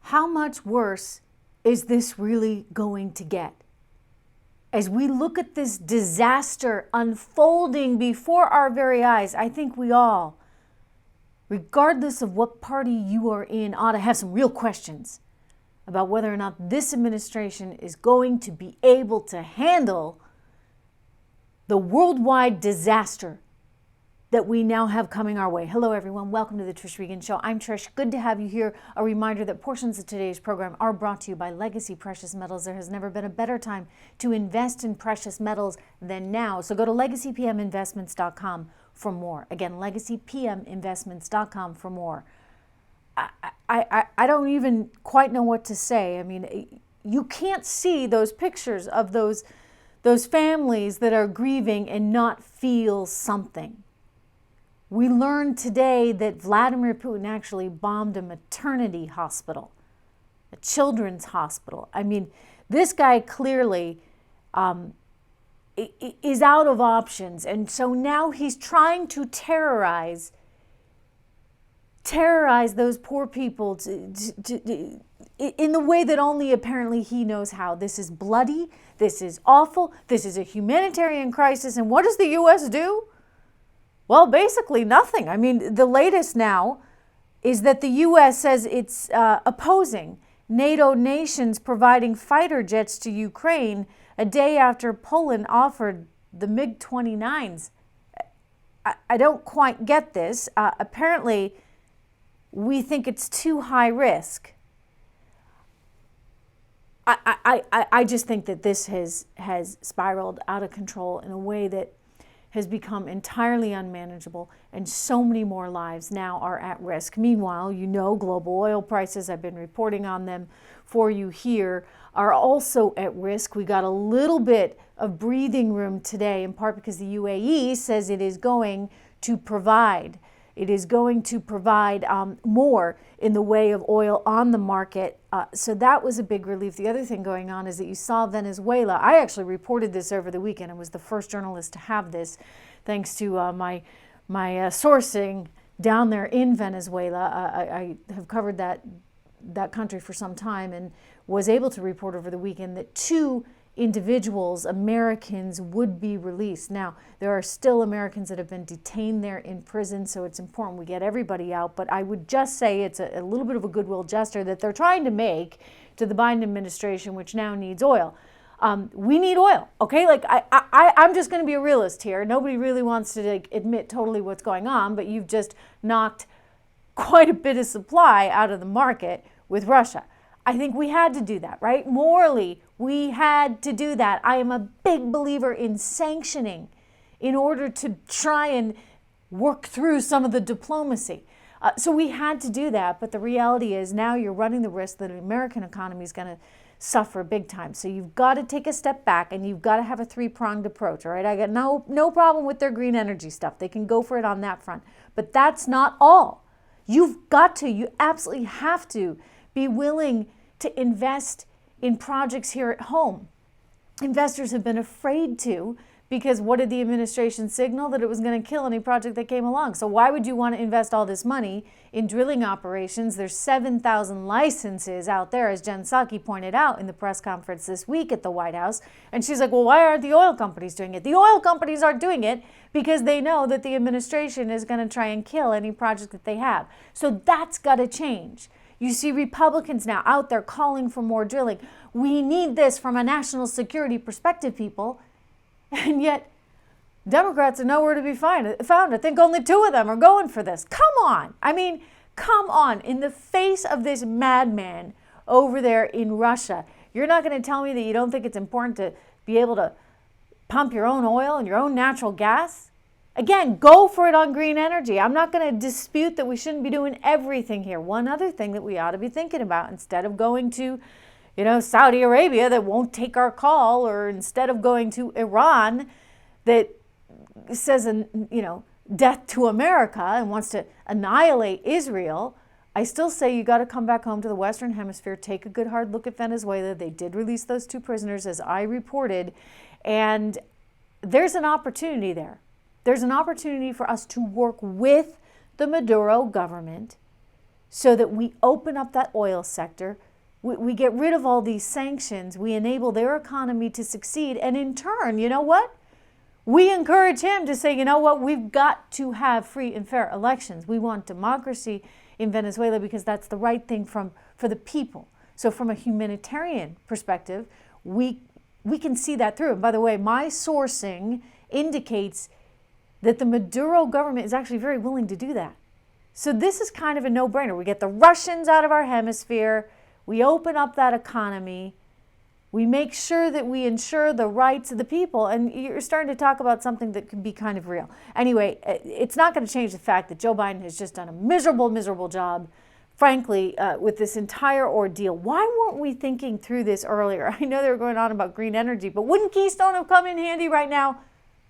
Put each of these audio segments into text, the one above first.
how much worse is this really going to get? As we look at this disaster unfolding before our very eyes, I think we all, regardless of what party you are in, ought to have some real questions about whether or not this administration is going to be able to handle the worldwide disaster that we now have coming our way. Hello, everyone. Welcome to the Trish Regan Show. I'm Trish. Good to have you here. A reminder that portions of today's program are brought to you by Legacy Precious Metals. There has never been a better time to invest in precious metals than now. So go to legacypminvestments.com for more. Again, legacypminvestments.com for more. I don't even quite know what to say. I mean, you can't see those pictures of those families that are grieving and not feel something. We learned today that Vladimir Putin actually bombed a maternity hospital, a children's hospital. I mean, this guy clearly is out of options. And so now he's trying to terrorize those poor people in the way that only apparently he knows how. This is bloody. This is awful. This is a humanitarian crisis. And what does the U.S. do? Well, basically nothing. I mean, the latest now is that the U.S. says it's opposing NATO nations providing fighter jets to Ukraine a day after Poland offered the MiG-29s. I don't quite get this. Apparently, we think it's too high risk. I just think that this has spiraled out of control in a way that has become entirely unmanageable, and so many more lives now are at risk. Meanwhile, you know, global oil prices, I've been reporting on them for you here, are also at risk. We got a little bit of breathing room today, in part because the UAE says it is going to provide more in the way of oil on the market. So that was a big relief. The other thing going on is that you saw Venezuela. I actually reported this over the weekend. I was the first journalist to have this, thanks to my sourcing down there in Venezuela. I have covered that country for some time and was able to report over the weekend that 2 individuals, Americans, would be released. Now, there are still Americans that have been detained there in prison, so it's important we get everybody out. But I would just say it's a little bit of a goodwill gesture that they're trying to make to the Biden administration, which now needs oil. We need oil, okay? Like, I'm just going to be a realist here. Nobody really wants to admit totally what's going on, but you've just knocked quite a bit of supply out of the market with Russia. I think we had to do that, right? Morally, we had to do that. I am a big believer in sanctioning in order to try and work through some of the diplomacy. So we had to do that, but the reality is now you're running the risk that the American economy is going to suffer big time. So you've got to take a step back and you've got to have a 3-pronged approach, all right? I got no problem with their green energy stuff. They can go for it on that front. But that's not all. You absolutely have to be willing to invest in projects here at home. Investors have been afraid to, because what did the administration signal? That it was going to kill any project that came along. So why would you want to invest all this money in drilling operations? There's 7,000 licenses out there, as Jen Psaki pointed out in the press conference this week at the White House. And she's like, well, why aren't the oil companies doing it? The oil companies aren't doing it because they know that the administration is going to try and kill any project that they have. So that's got to change. You see Republicans now out there calling for more drilling. We need this from a national security perspective, people. And yet, Democrats are nowhere to be found. I think only 2 of them are going for this. Come on. I mean, come on. In the face of this madman over there in Russia, you're not going to tell me that you don't think it's important to be able to pump your own oil and your own natural gas? Again, go for it on green energy. I'm not going to dispute that we shouldn't be doing everything here. One other thing that we ought to be thinking about, instead of going to, Saudi Arabia that won't take our call, or instead of going to Iran that says, death to America and wants to annihilate Israel, I still say you got to come back home to the Western Hemisphere, take a good hard look at Venezuela. They did release those 2 prisoners, as I reported, and there's an opportunity there. There's an opportunity for us to work with the Maduro government so that we open up that oil sector. We get rid of all these sanctions. We enable their economy to succeed. And in turn, you know what? We encourage him to say, you know what? We've got to have free and fair elections. We want democracy in Venezuela because that's the right thing for the people. So from a humanitarian perspective, we can see that through. And by the way, my sourcing indicates that the Maduro government is actually very willing to do that. So this is kind of a no-brainer. We get the Russians out of our hemisphere. We open up that economy. We make sure that we ensure the rights of the people. And you're starting to talk about something that could be kind of real. Anyway, it's not going to change the fact that Joe Biden has just done a miserable, miserable job, frankly, with this entire ordeal. Why weren't we thinking through this earlier? I know they were going on about green energy, but wouldn't Keystone have come in handy right now?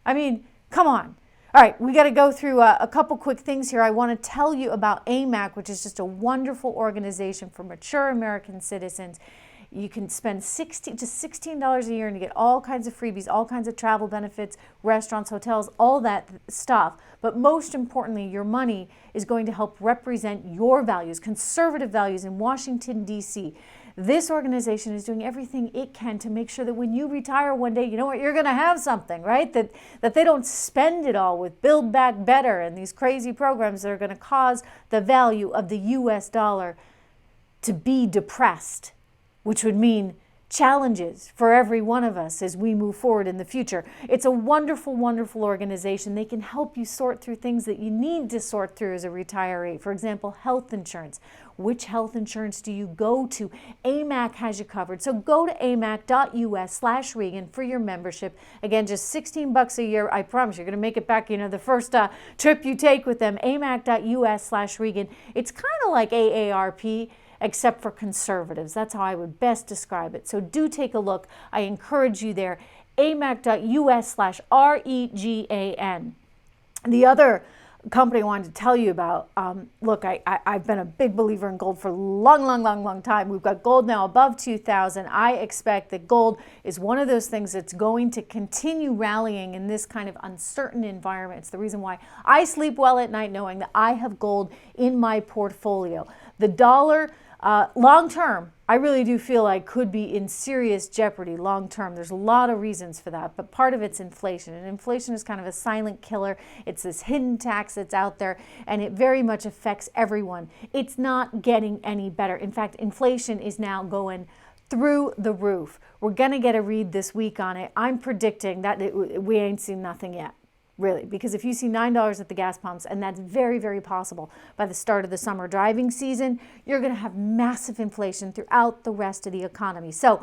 I mean, come on. All right, we got to go through a couple quick things here. I want to tell you about AMAC, which is just a wonderful organization for mature American citizens. You can spend $16 a year and you get all kinds of freebies, all kinds of travel benefits, restaurants, hotels, all that stuff. But most importantly, your money is going to help represent your values, conservative values in Washington, D.C. This organization is doing everything it can to make sure that when you retire one day, you know what, you're going to have something, right? That they don't spend it all with Build Back Better and these crazy programs that are going to cause the value of the U.S. dollar to be depressed, which would mean challenges for every one of us as we move forward in the future. It's a wonderful, wonderful organization. They can help you sort through things that you need to sort through as a retiree. For example, health insurance. Which health insurance do you go to? AMAC has you covered. So go to amac.us/Regan for your membership. Again, just $16 a year. I promise you're going to make it back, the first trip you take with them. amac.us/Regan. It's kind of like AARP, except for conservatives. That's how I would best describe it. So do take a look. I encourage you there. amac.us/REGAN. The other company I wanted to tell you about, look, I've been a big believer in gold for a long time. We've got gold now above 2,000. I expect that gold is one of those things that's going to continue rallying in this kind of uncertain environment. It's the reason why I sleep well at night knowing that I have gold in my portfolio. The dollar, long term, I really do feel like could be in serious jeopardy long term. There's a lot of reasons for that, but part of it's inflation. And inflation is kind of a silent killer. It's this hidden tax that's out there, and it very much affects everyone. It's not getting any better. In fact, inflation is now going through the roof. We're going to get a read this week on it. I'm predicting that we ain't seen nothing yet. Really, because if you see $9 at the gas pumps, and that's very, very possible by the start of the summer driving season, you're going to have massive inflation throughout the rest of the economy. So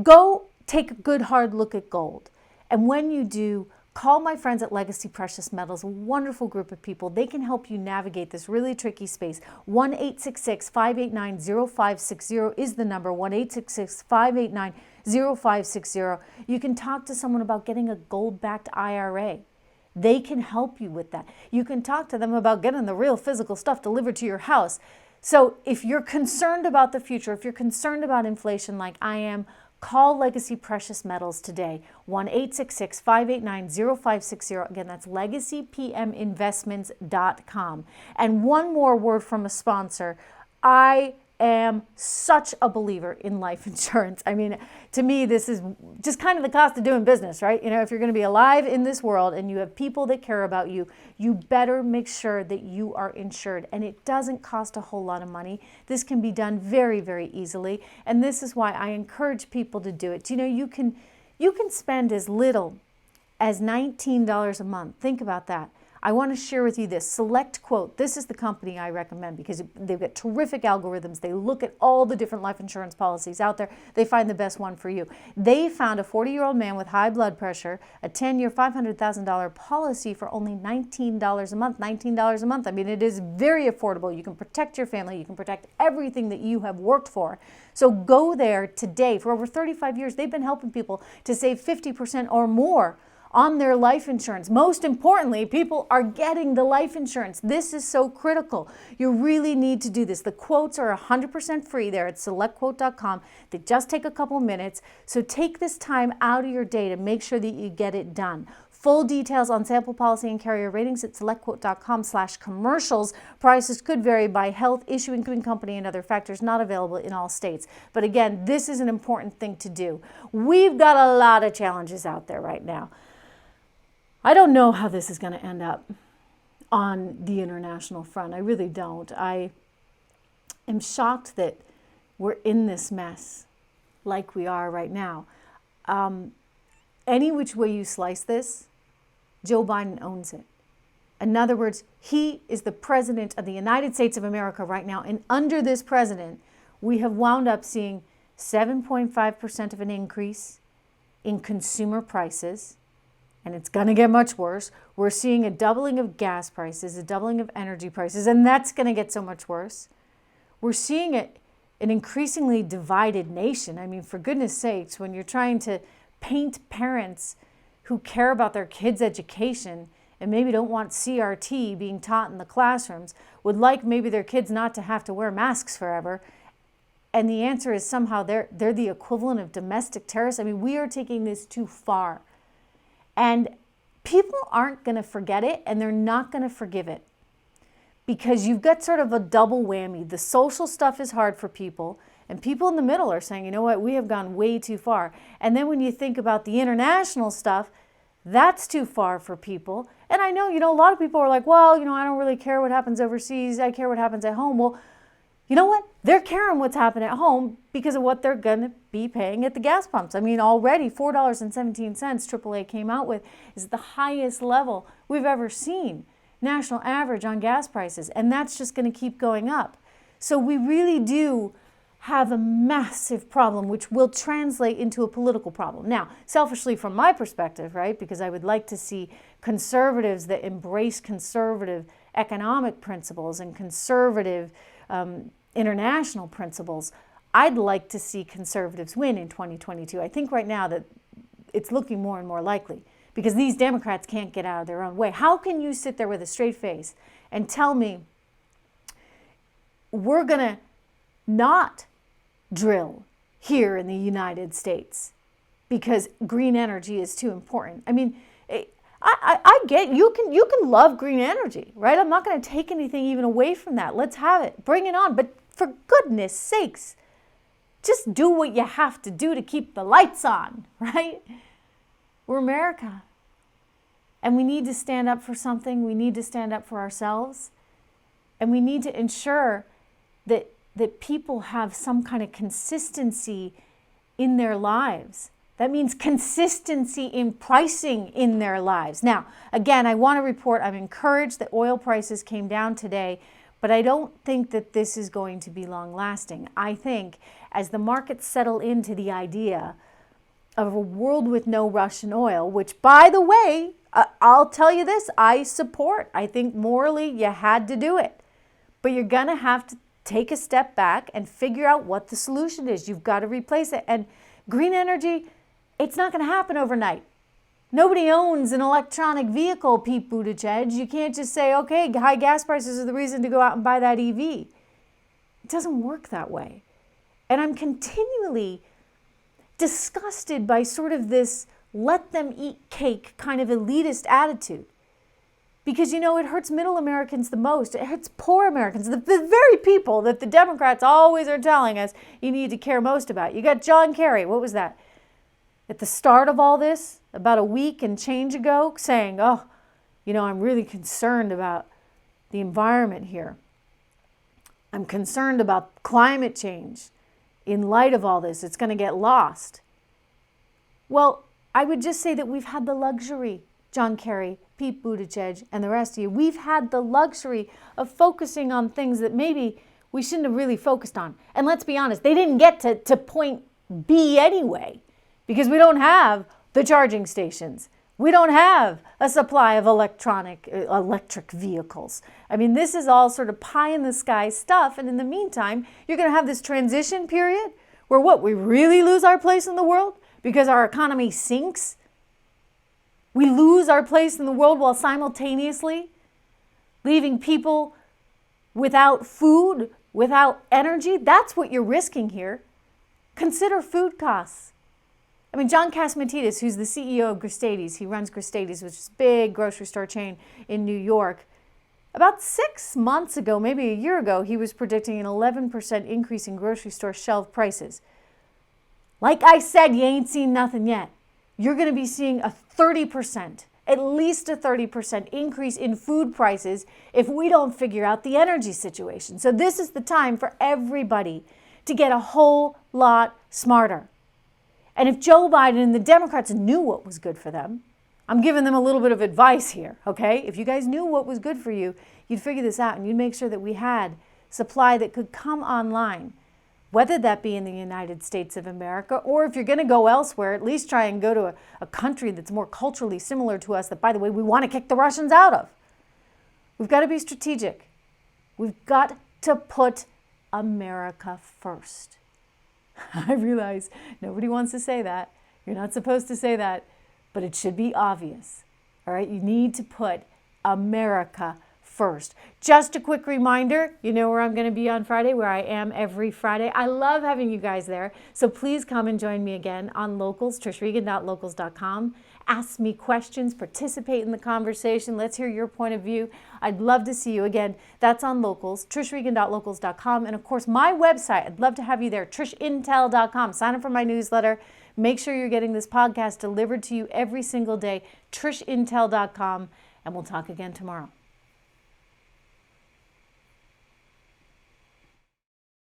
go take a good hard look at gold. And when you do, call my friends at Legacy Precious Metals, a wonderful group of people. They can help you navigate this really tricky space. 1-866-589-0560 is the number, 1-866-589-0560. You can talk to someone about getting a gold-backed IRA. They can help you with that. You can talk to them about getting the real physical stuff delivered to your house. So if you're concerned about the future, if you're concerned about inflation like I am, call Legacy Precious Metals today. 1-866-589-0560. Again, that's legacypminvestments.com. And one more word from a sponsor. I am such a believer in life insurance. I mean, to me, this is just kind of the cost of doing business, right? If you're going to be alive in this world and you have people that care about you, you better make sure that you are insured. And it doesn't cost a whole lot of money. This can be done very, very easily. And this is why I encourage people to do it. You can spend as little as $19 a month. Think about that. I want to share with you this. Select Quote. This is the company I recommend because they've got terrific algorithms. They look at all the different life insurance policies out there. They find the best one for you. They found a 40-year-old man with high blood pressure, a 10-year, $500,000 policy for only $19 a month. $19 a month. I mean, it is very affordable. You can protect your family. You can protect everything that you have worked for. So go there today. For over 35 years, they've been helping people to save 50% or more on their life insurance. Most importantly, people are getting the life insurance. This is so critical. You really need to do this. The quotes are 100% free there at selectquote.com. They just take a couple minutes. So take this time out of your day to make sure that you get it done. Full details on sample policy and carrier ratings at selectquote.com/commercials. Prices could vary by health, issuing company, and other factors, not available in all states. But again, this is an important thing to do. We've got a lot of challenges out there right now. I don't know how this is going to end up on the international front. I really don't. I am shocked that we're in this mess like we are right now. Any which way you slice this, Joe Biden owns it. In other words, he is the president of the United States of America right now. And under this president, we have wound up seeing 7.5% of an increase in consumer prices. And it's going to get much worse. We're seeing a doubling of gas prices, a doubling of energy prices, and that's going to get so much worse. We're seeing an increasingly divided nation. I mean, for goodness sakes, when you're trying to paint parents who care about their kids' education and maybe don't want CRT being taught in the classrooms, would like maybe their kids not to have to wear masks forever, and the answer is somehow they're the equivalent of domestic terrorists. I mean, we are taking this too far. And people aren't going to forget it, and they're not going to forgive it. Because you've got sort of a double whammy. The social stuff is hard for people, and people in the middle are saying, you know what, we have gone way too far. And then when you think about the international stuff, that's too far for people. And I know, a lot of people are like, well, I don't really care what happens overseas. I care what happens at home. Well, you know what? They're caring what's happening at home because of what they're going to be paying at the gas pumps. I mean, already $4.17 AAA came out with is the highest level we've ever seen, national average on gas prices. And that's just going to keep going up. So we really do have a massive problem, which will translate into a political problem. Now, selfishly from my perspective, right, because I would like to see conservatives that embrace conservative economic principles and conservative international principles, I'd like to see conservatives win in 2022. I think right now that it's looking more and more likely because these Democrats can't get out of their own way. How can you sit there with a straight face and tell me we're going to not drill here in the United States because green energy is too important? I mean, I get you can love green energy, right? I'm not going to take anything even away from that. Let's have it. Bring it on. But for goodness sakes, just do what you have to do to keep the lights on, right? We're America. And we need to stand up for something. We need to stand up for ourselves. And we need to ensure that people have some kind of consistency in their lives. That means consistency in pricing in their lives. Now, again, I want to report I'm encouraged that oil prices came down today, but I don't think that this is going to be long lasting. I think as the markets settle into the idea of a world with no Russian oil, which, by the way, I'll tell you this, I support. I think morally you had to do it. But you're going to have to take a step back and figure out what the solution is. You've got to replace it. And green energy, it's not going to happen overnight. Nobody owns an electronic vehicle, Pete Buttigieg. You can't just say, okay, high gas prices are the reason to go out and buy that EV. It doesn't work that way. And I'm continually disgusted by sort of this let them eat cake kind of elitist attitude. Because, it hurts middle Americans the most. It hurts poor Americans, the very people that the Democrats always are telling us you need to care most about. You got John Kerry, what was that? At the start of all this, about a week and change ago, saying, I'm really concerned about the environment here. I'm concerned about climate change. In light of all this, it's going to get lost. Well, I would just say that we've had the luxury, John Kerry, Pete Buttigieg, and the rest of you, we've had the luxury of focusing on things that maybe we shouldn't have really focused on. And let's be honest, they didn't get to point B anyway, because we don't have the charging stations. We don't have a supply of electric vehicles. I mean, this is all sort of pie in the sky stuff. And in the meantime, you're going to have this transition period where we really lose our place in the world because our economy sinks. We lose our place in the world while simultaneously leaving people without food, without energy. That's what you're risking here. Consider food costs. I mean, John Catsimatidis, who's the CEO of Gristades, he runs Gristades, which is a big grocery store chain in New York. About 6 months ago, maybe a year ago, he was predicting an 11% increase in grocery store shelf prices. Like I said, you ain't seen nothing yet. You're going to be seeing a 30%, at least a 30% increase in food prices if we don't figure out the energy situation. So this is the time for everybody to get a whole lot smarter. And if Joe Biden and the Democrats knew what was good for them, I'm giving them a little bit of advice here, okay? If you guys knew what was good for you, you'd figure this out and you'd make sure that we had supply that could come online, whether that be in the United States of America, or if you're going to go elsewhere, at least try and go to a country that's more culturally similar to us that, by the way, we want to kick the Russians out of. We've got to be strategic. We've got to put America first. I realize nobody wants to say that. You're not supposed to say that, but it should be obvious. All right, you need to put America first. Just a quick reminder, you know where I'm going to be on Friday, where I am every Friday. I love having you guys there, so please come and join me again on Locals, trishregan.locals.com. Ask me questions, participate in the conversation. Let's hear your point of view. I'd love to see you again. That's on Locals, trishregan.locals.com. And of course, my website, I'd love to have you there, trishintel.com. Sign up for my newsletter. Make sure you're getting this podcast delivered to you every single day, trishintel.com. And we'll talk again tomorrow.